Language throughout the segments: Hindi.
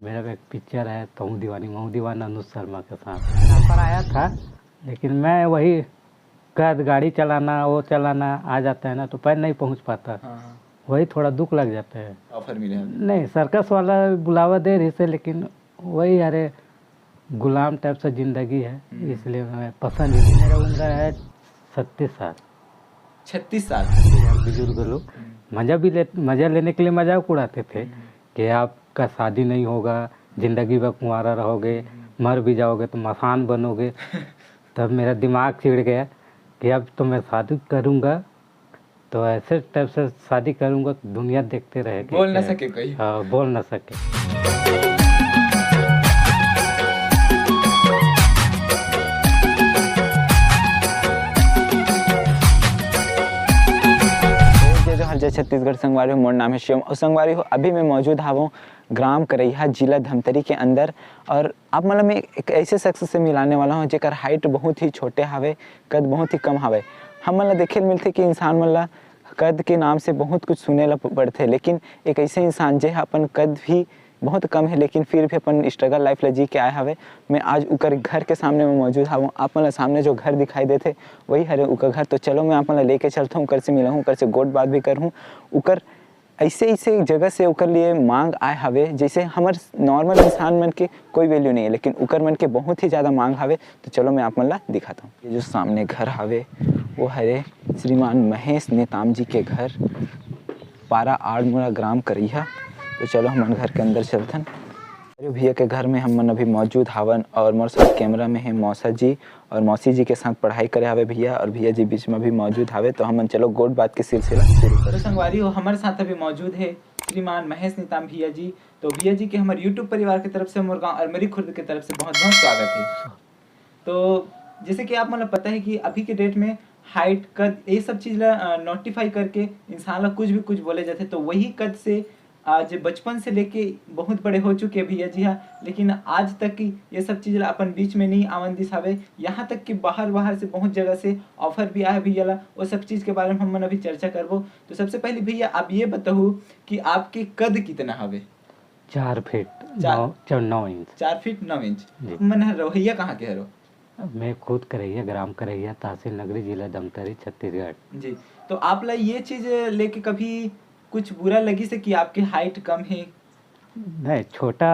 मेरा एक पिक्चर है महू दीवाना अनुज शर्मा के साथ यहाँ पर आया था, लेकिन मैं वही कद गाड़ी चलाना वो चलाना आ जाता है ना, तो पैर नहीं पहुँच पाता। हाँ। वही थोड़ा दुख लग जाता है। ऑफर मिले हैं? नहीं, सर्कस वाला बुलावा दे रही से, लेकिन वही अरे गुलाम टाइप से ज़िंदगी है, इसलिए मैं पसंद ही नहीं। मेरा उम्र है 36 साल। 36 साल? बुजुर्ग लोग मज़ा लेने के लिए मजाक उड़ाते थे कि आपका शादी नहीं होगा, ज़िंदगी भर कुंवारा रहोगे, मर भी जाओगे तो मसान बनोगे। तब मेरा दिमाग चिढ़ गया कि अब तो मैं शादी करूँगा तो ऐसे टाइप से शादी करूँगा दुनिया देखते रहे, बोल ना सके कोई। हाँ, बोल ना सके। जय छत्तीसगढ़ संगवारी हो। मोर नाम है शिवम और संगवारी हो अभी मैं मौजूद हूँ ग्राम करैहा जिला धमतरी के अंदर। और आप मतलब मैं एक ऐसे शख्स से मिलाने वाला हूँ जेकर हाइट बहुत ही छोटे हवे, कद बहुत ही कम हवे। हम मतलब देखे मिलते कि इंसान मतलब कद के नाम से बहुत कुछ सुने ला पड़ते, लेकिन एक ऐसे इंसान जे अपन कद भी बहुत कम है लेकिन फिर भी अपन स्ट्रगल लाइफ ला जी के आए हवे। मैं आज उकर घर के सामने में मौजूद हूँ। आप मतलब सामने जो घर दिखाई देते वही हरे उकर घर। तो चलो मैं आप मतलब लेके चलता हूँ, उकर से मिला हूँ, उकर से गोट बात भी करूँ। उकर ऐसे जगह से उकर लिए मांग आए हवे जैसे हमार नॉर्मल इंसान मन के कोई वैल्यू नहीं है, लेकिन उकर मन के बहुत ही ज़्यादा मांग हवे। तो चलो मैं आप मन ला दिखाता हूँ। ये जो सामने घर हवे वो हरे श्रीमान महेश नेताम जी के घर, पारा आड़मुड़ा ग्राम करैहा। तो चलो हम घर के अंदर चलते हैं। अरे भैया के घर में हम मन अभी मौजूद हवन और मोर साथ कैमरा में है मौसा जी और मौसी जी के साथ पढ़ाई करे हवे भैया, और भैया जी बीच में भी मौजूद हवे। तो हम चलो गोट बात के सिलसिला शुरू करें। तो संगवारी हो हमारे साथ अभी मौजूद है श्रीमान महेश नेताम भैया जी। तो भैया जी के हमारे यूट्यूब परिवार की तरफ से, मोर गाँव अरमरी खुर्द की तरफ से बहुत बहुत स्वागत है। तो जैसे कि आप मतलब पता है कि अभी के डेट में हाइट कद ये सब चीज़ ला नोटिफाई करके इंसान ला कुछ भी कुछ बोले जाते, तो वही कद से आज बचपन से लेके बहुत बड़े हो चुके भैया जी हाँ, लेकिन आज तक की ये सब चीज़ अपन बीच में नहीं आवन दिस हवे। यहाँ तक कि बाहर से बहुत जगह से ऑफर भी आया भैया ला, वो सब चीज़ के बारे में हम अभी चर्चा करबो। तो सबसे पहले भैया आप ये बताओ कि आपके कद कितना हवे? 4 फीट 9 इंच। 4 feet 9 inch. मन रोहिया कहाँ के हरो? मैं खुद करैया, ग्राम करैया, तहसील नगरी, जिला धमतरी, छत्तीसगढ़ जी। तो आप ला ये चीज़ लेके कभी कुछ बुरा लगी से कि आपकी हाइट कम है? नहीं, छोटा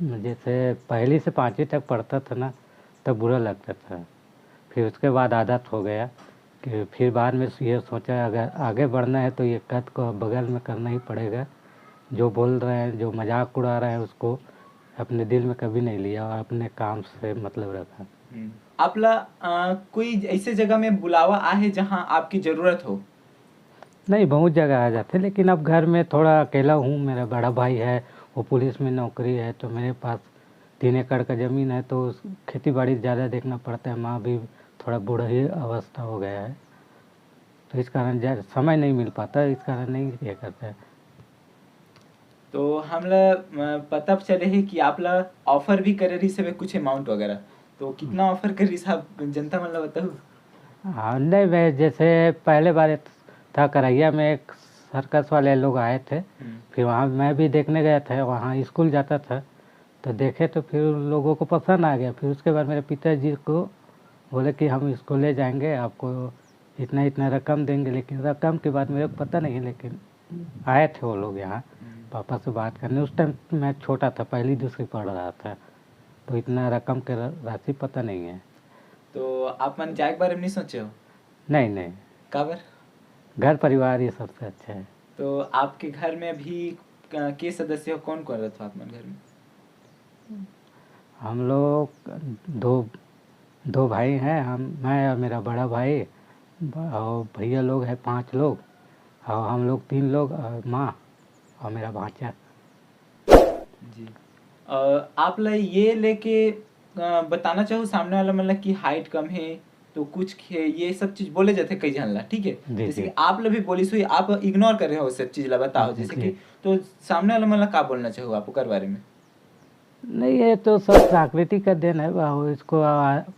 जैसे पहली से 5वीं तक पढ़ता था ना, तब बुरा लगता था। फिर उसके बाद आदत हो गया कि फिर बाद में ये सोचा अगर आगे बढ़ना है तो ये कद को बगल में करना ही पड़ेगा। जो बोल रहे हैं, जो मजाक उड़ा रहे हैं, उसको अपने दिल में कभी नहीं लिया और अपने काम से मतलब रखा। आप ला कोई ऐसे जगह में बुलावा आहे जहाँ आपकी ज़रूरत हो? नहीं, बहुत जगह आ जाते, लेकिन अब घर में थोड़ा अकेला हूँ। मेरा बड़ा भाई है, वो पुलिस में नौकरी है, तो मेरे पास 3 एकड़ का ज़मीन है, तो खेती बाड़ी ज़्यादा देखना पड़ता है। माँ भी थोड़ा बूढ़ा ही अवस्था हो गया है, तो इस कारण समय नहीं मिल पाता, इस कारण नहीं ये करता है। तो हमला पता चले है कि आप ला ऑफर भी करे रही सब कुछ अमाउंट वगैरह, तो कितना ऑफर कर रही साहब जनता मन ला बताओ। हाँ, नहीं, मैं जैसे पहले बार था करैया में, एक सर्कस वाले लोग आए थे, फिर वहाँ मैं भी देखने गया था, वहाँ स्कूल जाता था, तो देखे तो फिर लोगों को पसंद आ गया। फिर उसके बाद मेरे पिताजी को बोले कि हम इसको ले जाएंगे, आपको इतना रकम देंगे। लेकिन रकम की बात मेरे को पता नहीं है, लेकिन आए थे वो लोग यहाँ पापा से बात करने। उस टाइम मैं छोटा था, पहली दूसरी पढ़ रहा था, तो इतना रकम के राशि पता नहीं है। तो आप मन जाए के बारे में नहीं सोचे हो? नहीं। काबर? घर परिवार ये सबसे अच्छा है। तो आपके घर में अभी के सदस्य हो, कौन कौन रहता आप मन घर में? हम लोग दो भाई हैं, मैं और मेरा बड़ा भाई, और भैया लोग हैं 5 लोग, और हम लोग 3 लोग, और माँ और मेरा भांचा। जी। आप ला ये लेके बताना चाहो सामने वाला मतलब कि हाइट कम है तो कुछ ये सब चीज बोले जाते कई जन ला, ठीक है? जैसे कि आप ला भी बोली सुई, आप इग्नोर कर रहे हो सब चीज ला, बताओ जैसे कि तो सामने वाला मतलब क्या बोलना चाहो आप उसके बारे में? नहीं, ये तो सब प्रकृति का देन है, इसको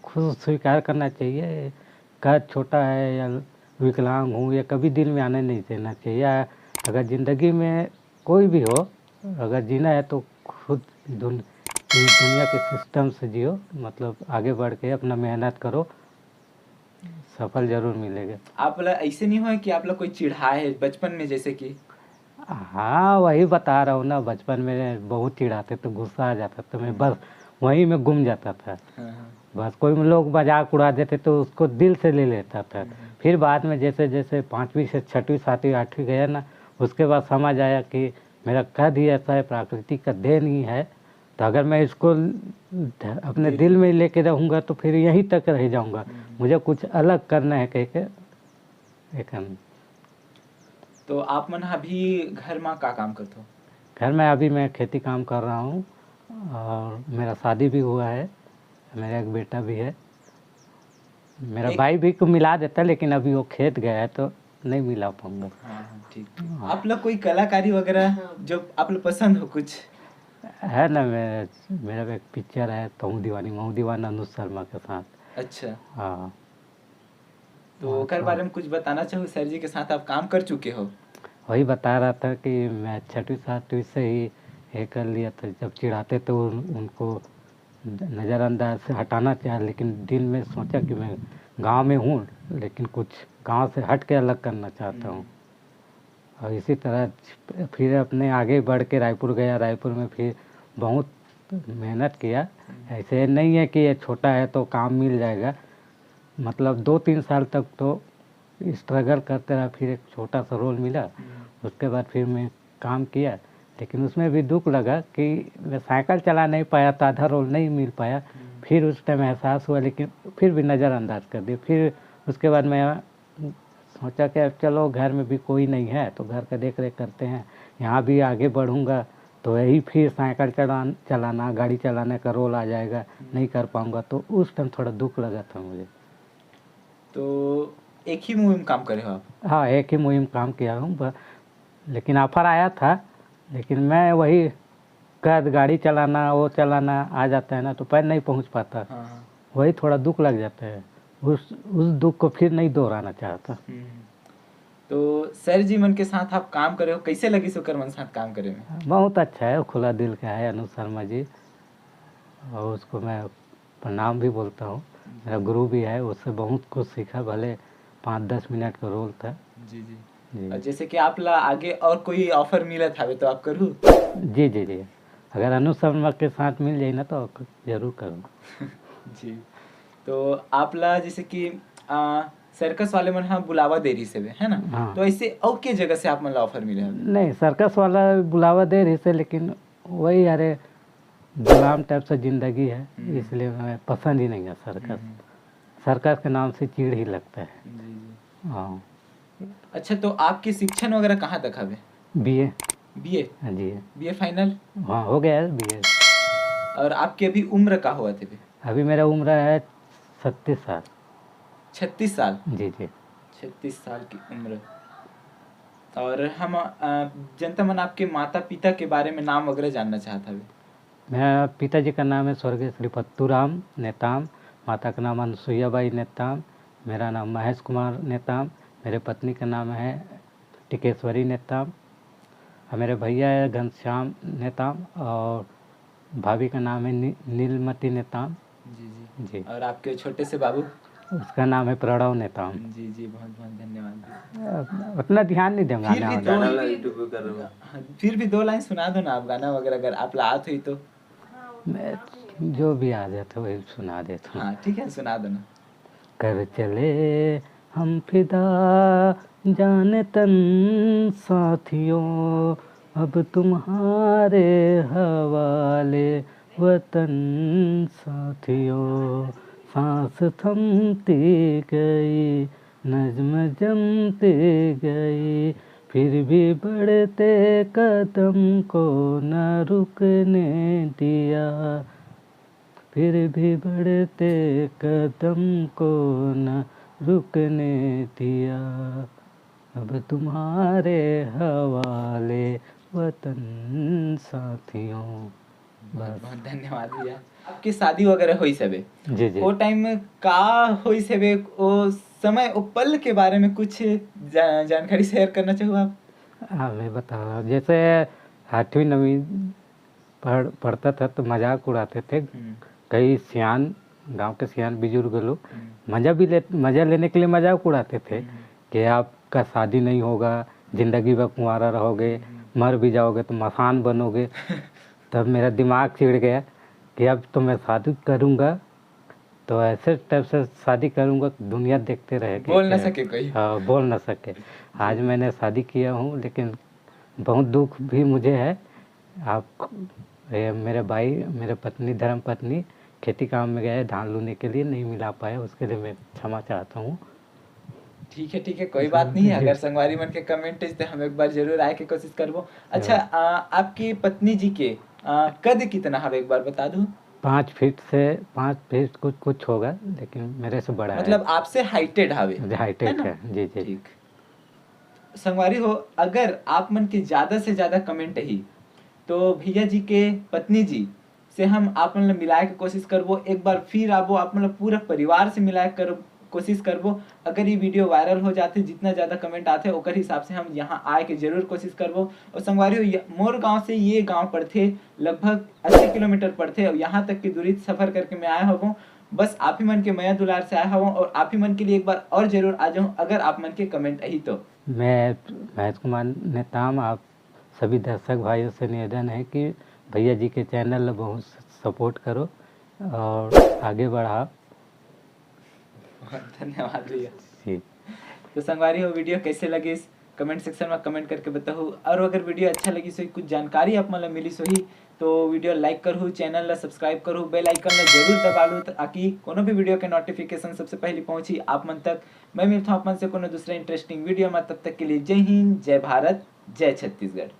खुद स्वीकार करना चाहिए। कद छोटा है या विकलांग हूँ, ये कभी दिल में आने नहीं देना चाहिए। अगर ज़िंदगी में कोई भी हो, अगर जीना है तो खुद इस दुनिया के सिस्टम से जियो, मतलब आगे बढ़ के अपना मेहनत करो, सफल जरूर मिलेगा। आप लोग ऐसे नहीं हो कि आप लोग कोई चिढ़ा है बचपन में, जैसे कि हाँ वही बता रहा हूँ ना, बचपन में बहुत चिढ़ाते तो गुस्सा आ जाता, तो मैं बस वहीं में गुम जाता था। हाँ, बस कोई लोग मजाक उड़ा देते तो उसको दिल से ले लेता था। फिर बाद में जैसे जैसे 5वीं से 6वीं 7वीं 8वीं गया ना, उसके बाद समझ आया कि मेरा कद ही ऐसा है, प्रकृति का देन ही है, तो अगर मैं इसको अपने दिल में लेके रहूँगा तो फिर यहीं तक रह जाऊँगा, मुझे कुछ अलग करना है कह के एक। तो आप मन अभी घर में का काम करते हो? घर में अभी मैं खेती काम कर रहा हूँ और मेरा शादी भी हुआ है, मेरा एक बेटा भी है। मेरा भाई भी को मिला देता है, लेकिन अभी वो खेत गया है तो नहीं मिला पाऊंगा। हाँ, ठीक। आप लोग कोई कलाकारी वगैरह जो आप लोग पसंद हो कुछ? है ना, मेरा एक पिक्चर है महू दीवाना अनुज शर्मा के साथ। अच्छा, हाँ, तो ओकर बारे में कुछ बताना चाहो? सर जी के साथ आप काम कर चुके हो? वही बता रहा था कि मैं 6वीं 7वीं से ही ये कर लिया था। जब चिढ़ाते तो उनको नज़रअंदाज से हटाना चाहा, लेकिन दिल में सोचा कि मैं गांव में हूँ, लेकिन कुछ गांव से हट के अलग करना चाहता हूँ। और इसी तरह फिर अपने आगे बढ़ के रायपुर गया। रायपुर में फिर बहुत मेहनत किया। ऐसे नहीं है कि ये छोटा है तो काम मिल जाएगा, मतलब 2-3 साल तक तो स्ट्रगल करते रहा, फिर एक छोटा सा रोल मिला। उसके बाद फिर मैं काम किया, लेकिन उसमें भी दुख लगा कि मैं साइकिल चला नहीं पाया, तो आधा रोल नहीं मिल पाया। फिर उस टाइम एहसास हुआ, लेकिन फिर भी नज़रअंदाज कर दिया। फिर उसके बाद मैं सोचा कि अब चलो घर में भी कोई नहीं है तो घर का देख रेख करते हैं, यहाँ भी आगे बढ़ूँगा तो यही फिर साइकिल चलाना गाड़ी चलाने का रोल आ जाएगा, नहीं कर पाऊँगा। तो उस टाइम थोड़ा दुख लगा था मुझे। तो एक ही मूवी में काम करे हो आप? हाँ, एक ही मुहिम काम किया हूँ, लेकिन ऑफर आया था, लेकिन मैं वही कद गाड़ी चलाना वो चलाना आ जाता है ना, तो पैर नहीं पहुँच पाता। हाँ। वही थोड़ा दुख लग जाता है, उस दुख को फिर नहीं दोहराना चाहता। तो सर जी मन के साथ आप काम करे हो, कैसे लगी सुकर मन साथ काम करे में? बहुत अच्छा है, खुला दिल का है अनुज शर्मा जी, और उसको मैं प्रणाम भी बोलता हूँ। मेरा गुरु भी है, उससे बहुत कुछ सीखा, भले 5-10 मिनट का रोल था। जी जी। जी और जैसे कि आप ला आगे और कोई ऑफर मिला था तो आप करूँ? जी जी जी, अगर अनुज शर्मा के साथ मिल जाए ना तो जरूर करूँ। जी। तो आप ला जैसे कि सर्कस वाले मन हाँ बुलावा दे रही से है ना? हाँ। तो ऐसे और के जगह से आप मन ला ऑफर मिले? नहीं, सर्कस वाला बुलावा दे रही से, लेकिन वही अरे गुलाम टाइप से ज़िंदगी है, इसलिए हमें पसंद ही नहीं है सर्कस। सर्कस के नाम से चिढ़ ही लगता है। जी जी। हाँ। अच्छा, तो आपकी शिक्षण वगैरह कहाँ तक हवे? बीए। बीए? हाँ जी। BA final? हाँ, हो गया है बीए। और आपकी अभी उम्र का हुआ थे? अभी मेरा उम्र है 36 साल। 36 साल? जी जी। 36 साल की उम्र। और हम जनता मन आपके माता पिता के बारे में नाम वगैरह जानना चाहता है। मेरा पिताजी का नाम है स्वर्गीय श्री पत्तूराम नेताम, माता का नाम अनुसुईयाबाई नेताम, मेरा नाम महेश कुमार नेताम, मेरे पत्नी का नाम है टिकेश्वरी नेताम, और मेरे भैया है घनश्याम नेताम, और भाभी का नाम है नीलमती नेताम। जी जी जी। और आपके छोटे से बाबू? उसका नाम है प्रणव नेताम। जी जी, बहुत बहुत धन्यवाद। उतना ध्यान नहीं दूंगा। फिर भी 2 लाइन सुना दो ना आप, गाना वगैरह अगर आप लात हुई तो। मैं जो भी आ जाता वही सुना देता हूँ। हाँ ठीक है, सुना दो ना। कर चले हम फिदा जाने तन साथियों, अब तुम्हारे हवाले वतन साथियों, सांस थमती गई नज्म जमती गई, फिर भी बढ़ते कदम को न रुकने दिया, फिर भी बढ़ते कदम को न रुकने दिया, अब तुम्हारे हवाले वतन साथियों। बहुत बहुत धन्यवाद भैया। आपकी शादी वगैरह हुई सबे? जी जी। वो टाइम में का हुई सबे, वो समय वो पल के बारे में कुछ जानकारी शेयर करना चाहो आप? हाँ, मैं बता रहा हूँ। जैसे 8वीं 9वीं पढ़ता था तो मजाक उड़ाते थे कई सियान, गांव के सियान बुजुर्ग लोग मज़ा लेने के लिए मजाक उड़ाते थे कि आपका शादी नहीं होगा, ज़िंदगी भर कुंवारा रहोगे, मर भी जाओगे तो मसान बनोगे। तब मेरा दिमाग चिढ़ गया कि अब तो मैं शादी करूँगा तो ऐसे टाइप से शादी करूँगा कि दुनिया देखते रहे कि बोल ना क्या- सके कोई। हाँ, बोल ना सके। आज मैंने शादी किया हूँ, लेकिन बहुत दुख भी मुझे है। आप मेरे भाई, मेरे पत्नी, धर्म पत्नी खेती काम में गए धान लूने के लिए, नहीं मिला पाया, उसके लिए मैं क्षमा चाहता हूँ। ठीक है, कोई बात नहीं है। अगर संगवारी मन के कमेंट है तो हम एक बार जरूर आए के कोशिश करबो। अच्छा, आपकी पत्नी जी के कद कितना है एक बार बता दूं? 5 फीट कुछ होगा, लेकिन मेरे से बड़ा मतलब आपसे हाइटेड हावे, है, हाईटेक है। जी जी। ठीक। संगवारी हो, अगर आप मन के ज्यादा से ज्यादा कमेंट ही तो भैया जी के पत्नी जी से हम आप मन मिलाए के कोशिश करबो। एक बार फिर आबो आप मतलब पूरा परिवार से मिलाए कर कोशिश करबो। अगर ये वीडियो वायरल हो जाते, जितना ज्यादा कमेंट आते ओकर हिसाब से हम यहाँ आए के जरूर कोशिश करबो। और संगवारी हो, मोर गांव से ये गांव पड़ते लगभग 80 किलोमीटर पड़ते और यहाँ तक की दूरी सफर करके मैं आया हूँ। बस आप ही मन के मया दुलार से आया हूँ और आप ही मन के लिए एक बार और जरूर आ जाऊँ अगर आप मन के कमेंट आई तो। मैं महेश कुमार नेताम, आप सभी दर्शक भाइयों से निवेदन है कि भैया जी के चैनल बहुत सपोर्ट करो और आगे बढ़ाओ। धन्यवाद भैया जी। तो संगवारी हो, वीडियो कैसे लगी इस कमेंट सेक्शन में कमेंट करके बताओ। और अगर वीडियो अच्छा लगी सो कुछ जानकारी आप मतलब मिली सो ही तो वीडियो लाइक करूँ, चैनल ला सब्सक्राइब करूँ, बेल आइकन ला जरूर दबा लूँ ताकि कोनो भी वीडियो के नोटिफिकेशन सबसे पहले पहुंची आप मन तक। मैं मिलता हूँ आप मन से कोनो दूसरा इंटरेस्टिंग वीडियो में। तब तक के लिए जय हिंद, जय भारत, जय छत्तीसगढ़।